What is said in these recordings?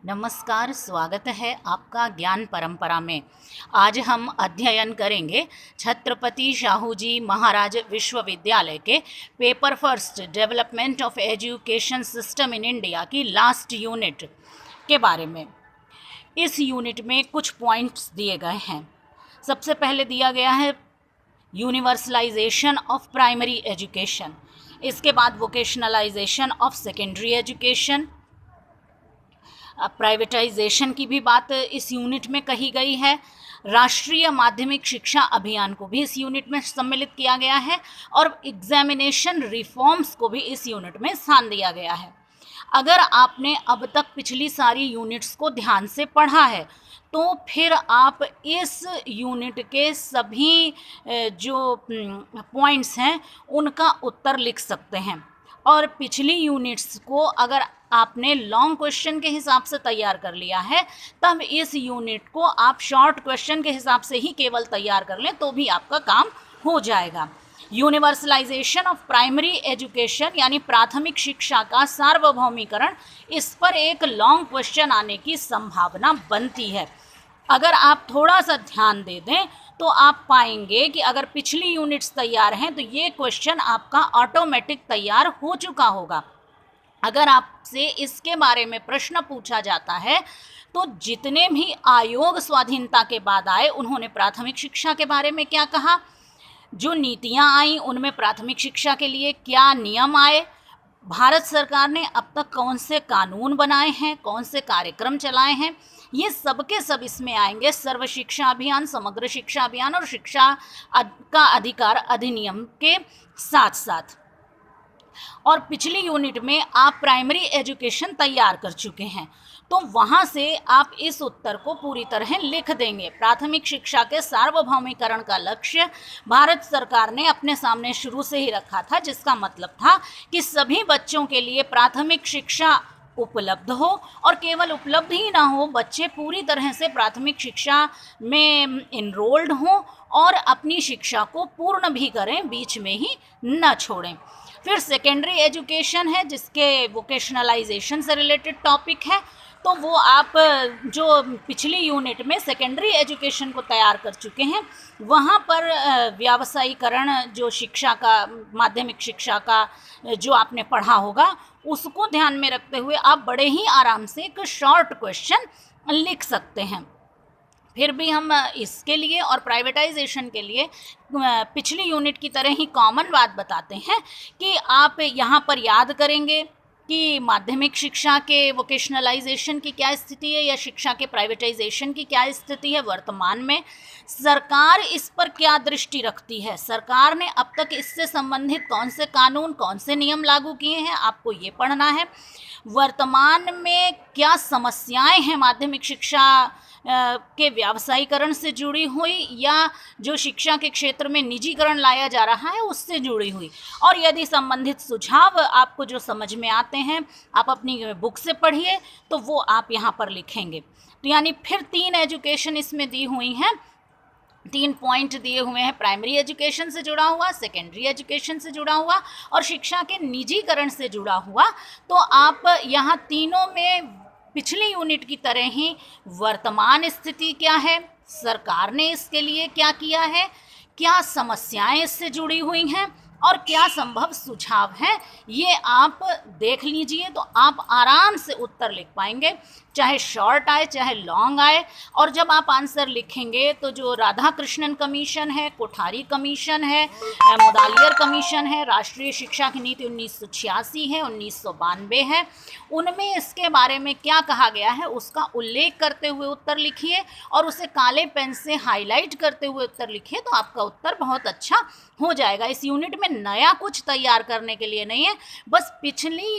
नमस्कार, स्वागत है आपका ज्ञान परंपरा में। आज हम अध्ययन करेंगे छत्रपति शाहू जी महाराज विश्वविद्यालय के paper first development of education system in India की लास्ट यूनिट के बारे में। इस यूनिट में कुछ पॉइंट्स दिए गए हैं। सबसे पहले दिया गया है यूनिवर्सलाइजेशन ऑफ प्राइमरी एजुकेशन, इसके बाद vocationalisation of secondary education, privatisation की भी बात इस यूनिट में कही गई है। राष्ट्रीय माध्यमिक शिक्षा अभियान को भी इस यूनिट में सम्मिलित किया गया है और एग्जामिनेशन रिफॉर्म्स को भी इस यूनिट में स्थान दिया गया है। अगर आपने अब तक पिछली सारी यूनिट्स को ध्यान से पढ़ा है तो फिर आप इस यूनिट के सभी जो पॉइंट्स हैं उनका उत्तर लिख सकते हैं। और पिछली यूनिट्स को अगर आपने लॉन्ग क्वेश्चन के हिसाब से तैयार कर लिया है तब इस यूनिट को आप शॉर्ट क्वेश्चन के हिसाब से ही केवल तैयार कर लें तो भी आपका काम हो जाएगा। यूनिवर्सलाइजेशन ऑफ प्राइमरी एजुकेशन यानी प्राथमिक शिक्षा का सार्वभौमिकरण, इस पर एक लॉन्ग क्वेश्चन आने की संभावना बनती है। अगर आप थोड़ा सा ध्यान दे दें तो आप पाएंगे कि अगर पिछली यूनिट्स तैयार हैं तो ये क्वेश्चन आपका ऑटोमेटिक तैयार हो चुका होगा। अगर आपसे इसके बारे में प्रश्न पूछा जाता है तो जितने भी आयोग स्वाधीनता के बाद आए उन्होंने प्राथमिक शिक्षा के बारे में क्या कहा, जो नीतियां आई उनमें प्राथमिक शिक्षा के लिए क्या नियम आए, भारत सरकार ने अब तक कौन से कानून बनाए हैं, कौन से कार्यक्रम चलाए हैं, ये सब के सब इसमें आएंगे। सर्व शिक्षा अभियान, समग्र शिक्षा अभियान और शिक्षा का अधिकार अधिनियम के साथ साथ। और पिछली यूनिट में आप प्राइमरी एजुकेशन तैयार कर चुके हैं तो वहाँ से आप इस उत्तर को पूरी तरह लिख देंगे। प्राथमिक शिक्षा के सार्वभौमिकरण का लक्ष्य भारत सरकार ने अपने सामने शुरू से ही रखा था, जिसका मतलब था कि सभी बच्चों के लिए प्राथमिक शिक्षा उपलब्ध हो और केवल उपलब्ध ही ना हो, बच्चे पूरी तरह से प्राथमिक शिक्षा में इनरोल्ड हों और अपनी शिक्षा को पूर्ण भी करें, बीच में ही न छोड़ें। फिर सेकेंडरी एजुकेशन है जिसके वोकेशनलाइजेशन से रिलेटेड टॉपिक है, तो वो आप जो पिछली यूनिट में सेकेंडरी एजुकेशन को तैयार कर चुके हैं वहाँ पर व्यावसायीकरण जो शिक्षा का, माध्यमिक शिक्षा का जो आपने पढ़ा होगा उसको ध्यान में रखते हुए आप बड़े ही आराम से एक शॉर्ट क्वेश्चन लिख सकते हैं। फिर भी हम इसके लिए और प्राइवेटाइजेशन के लिए पिछली यूनिट की तरह ही कॉमन बात बताते हैं कि आप यहाँ पर याद करेंगे कि माध्यमिक शिक्षा के वोकेशनलाइजेशन की क्या स्थिति है या शिक्षा के प्राइवेटाइजेशन की क्या स्थिति है वर्तमान में, सरकार इस पर क्या दृष्टि रखती है, सरकार ने अब तक इससे संबंधित कौन से कानून, कौन से नियम लागू किए हैं, आपको ये पढ़ना है। वर्तमान में क्या समस्याएं हैं माध्यमिक शिक्षा के व्यावसायीकरण से जुड़ी हुई या जो शिक्षा के क्षेत्र में निजीकरण लाया जा रहा है उससे जुड़ी हुई, और यदि संबंधित सुझाव आपको जो समझ में आते हैं आप अपनी बुक से पढ़िए तो वो आप यहाँ पर लिखेंगे। तो यानी फिर 3 एजुकेशन इसमें दी हुई हैं, 3 पॉइंट दिए हुए हैं, प्राइमरी एजुकेशन से जुड़ा हुआ, सेकेंडरी एजुकेशन से जुड़ा हुआ और शिक्षा के निजीकरण से जुड़ा हुआ। तो आप यहाँ तीनों में पिछली यूनिट की तरह ही वर्तमान स्थिति क्या है, सरकार ने इसके लिए क्या किया है, क्या समस्याएं इससे जुड़ी हुई हैं और क्या संभव सुझाव हैं, ये आप देख लीजिए तो आप आराम से उत्तर लिख पाएंगे, चाहे शॉर्ट आए चाहे लॉन्ग आए। और जब आप आंसर लिखेंगे तो जो राधा कृष्णन कमीशन है, कोठारी कमीशन है, मुदालियर कमीशन है, राष्ट्रीय शिक्षा की नीति 1986 है, 1992 है, उनमें इसके बारे में क्या कहा गया है उसका उल्लेख करते हुए उत्तर लिखिए और उसे काले पेन से हाईलाइट करते हुए उत्तर लिखिए तो आपका उत्तर बहुत अच्छा हो जाएगा। इस यूनिट में नया कुछ तैयार करने के लिए नहीं है, बस पिछली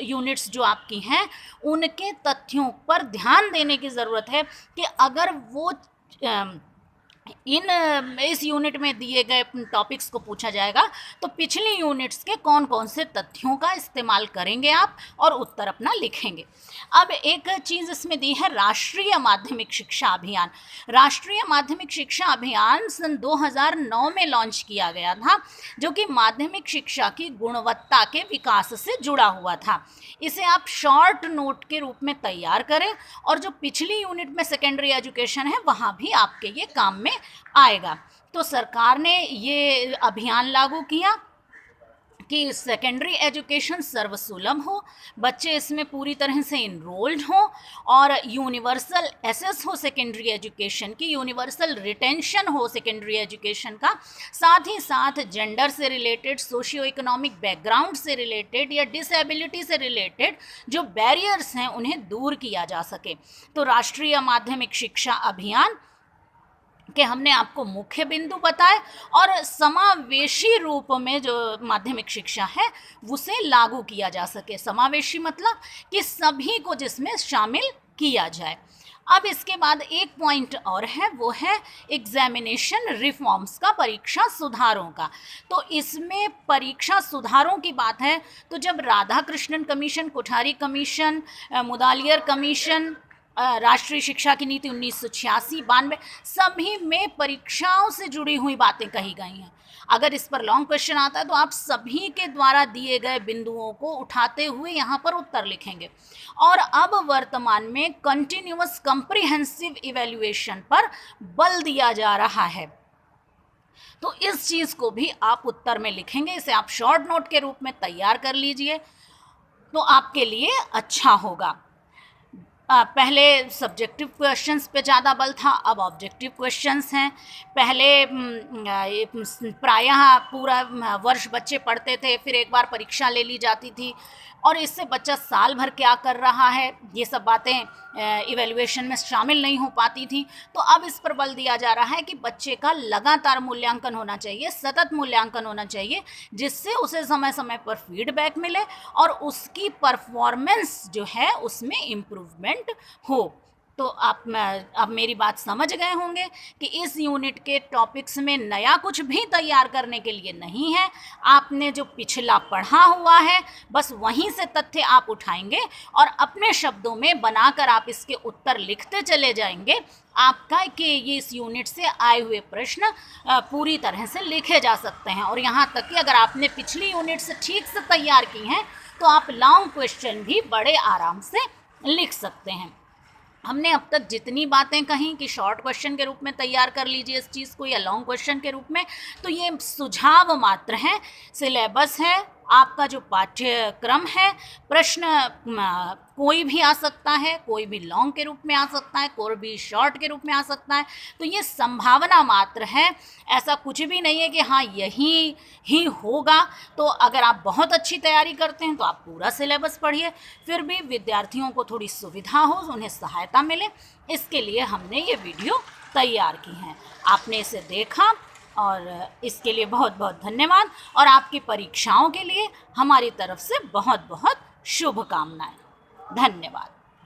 यूनिट्स जो आपकी हैं उनके तथ्यों पर ध्यान देने की ज़रूरत है कि अगर वो इस यूनिट में दिए गए टॉपिक्स को पूछा जाएगा, तो पिछली यूनिट्स के कौन कौन से तथ्यों का इस्तेमाल करेंगे आप और उत्तर अपना लिखेंगे। अब एक चीज़ इसमें दी है राष्ट्रीय माध्यमिक शिक्षा अभियान। राष्ट्रीय माध्यमिक शिक्षा अभियान सन 2009 में लॉन्च किया गया था, जो कि माध्यमिक शिक्षा की गुणवत्ता के विकास से जुड़ा हुआ था। इसे आप शॉर्ट नोट के रूप में तैयार करें और जो पिछली यूनिट में सेकेंडरी एजुकेशन है वहाँ भी आपके ये काम में आएगा। तो सरकार ने ये अभियान लागू किया कि सेकेंडरी एजुकेशन सर्वसुलभ हो, बच्चे इसमें पूरी तरह से इनरोल्ड हों और यूनिवर्सल एसेस हो सेकेंडरी एजुकेशन की, यूनिवर्सल रिटेंशन हो सेकेंडरी एजुकेशन का, साथ ही साथ जेंडर से रिलेटेड, सोशियो इकोनॉमिक बैकग्राउंड से रिलेटेड या डिसेबिलिटी से रिलेटेड जो बैरियर्स हैं उन्हें दूर किया जा सके। तो राष्ट्रीय माध्यमिक शिक्षा अभियान कि हमने आपको मुख्य बिंदु बताए और समावेशी रूप में जो माध्यमिक शिक्षा है उसे लागू किया जा सके। समावेशी मतलब कि सभी को जिसमें शामिल किया जाए। अब इसके बाद एक पॉइंट और है, वो है एग्जामिनेशन रिफॉर्म्स का, परीक्षा सुधारों का। तो इसमें परीक्षा सुधारों की बात है तो जब Radhakrishnan commission, Kothari commission, Mudaliar commission, राष्ट्रीय शिक्षा की नीति 1986-92 सभी में परीक्षाओं से जुड़ी हुई बातें कही गई हैं। अगर इस पर लॉन्ग क्वेश्चन आता है तो आप सभी के द्वारा दिए गए बिंदुओं को उठाते हुए यहाँ पर उत्तर लिखेंगे। और अब वर्तमान में कंटिन्यूअस कॉम्प्रिहेंसिव इवैल्यूएशन पर बल दिया जा रहा है, तो इस चीज़ को भी आप उत्तर में लिखेंगे। इसे आप शॉर्ट नोट के रूप में तैयार कर लीजिए तो आपके लिए अच्छा होगा। पहले सब्जेक्टिव क्वेश्चंस पे ज़्यादा बल था, अब ऑब्जेक्टिव क्वेश्चंस हैं। पहले प्रायः पूरा वर्ष बच्चे पढ़ते थे, फिर एक बार परीक्षा ले ली जाती थी और इससे बच्चा साल भर क्या कर रहा है ये सब बातें इवैल्यूएशन में शामिल नहीं हो पाती थी। तो अब इस पर बल दिया जा रहा है कि बच्चे का लगातार मूल्यांकन होना चाहिए, सतत मूल्यांकन होना चाहिए, जिससे उसे समय समय पर फीडबैक मिले और उसकी परफॉर्मेंस जो है उसमें इम्प्रूवमेंट हो। तो आप अब मेरी बात समझ गए होंगे कि इस यूनिट के टॉपिक्स में नया कुछ भी तैयार करने के लिए नहीं है। आपने जो पिछला पढ़ा हुआ है बस वहीं से तथ्य आप उठाएंगे और अपने शब्दों में बनाकर आप इसके उत्तर लिखते चले जाएंगे। आपका कि ये इस यूनिट से आए हुए प्रश्न पूरी तरह से लिखे जा सकते हैं। और यहाँ तक कि अगर आपने पिछली यूनिट से ठीक से तैयार की हैं तो आप लॉन्ग क्वेश्चन भी बड़े आराम से लिख सकते हैं। हमने अब तक जितनी बातें कहीं कि शॉर्ट क्वेश्चन के रूप में तैयार कर लीजिए इस चीज़ को या लॉन्ग क्वेश्चन के रूप में, तो ये सुझाव मात्र हैं। सिलेबस है, आपका जो पाठ्यक्रम है, प्रश्न कोई भी आ सकता है, कोई भी लॉन्ग के रूप में आ सकता है, कोई भी शॉर्ट के रूप में आ सकता है। तो ये संभावना मात्र है, ऐसा कुछ भी नहीं है कि हाँ यही ही होगा। तो अगर आप बहुत अच्छी तैयारी करते हैं तो आप पूरा सिलेबस पढ़िए, फिर भी विद्यार्थियों को थोड़ी सुविधा हो, उन्हें सहायता मिले, इसके लिए हमने ये वीडियो तैयार की है। आपने इसे देखा और इसके लिए बहुत बहुत धन्यवाद और आपकी परीक्षाओं के लिए हमारी तरफ से बहुत बहुत शुभकामनाएं। धन्यवाद।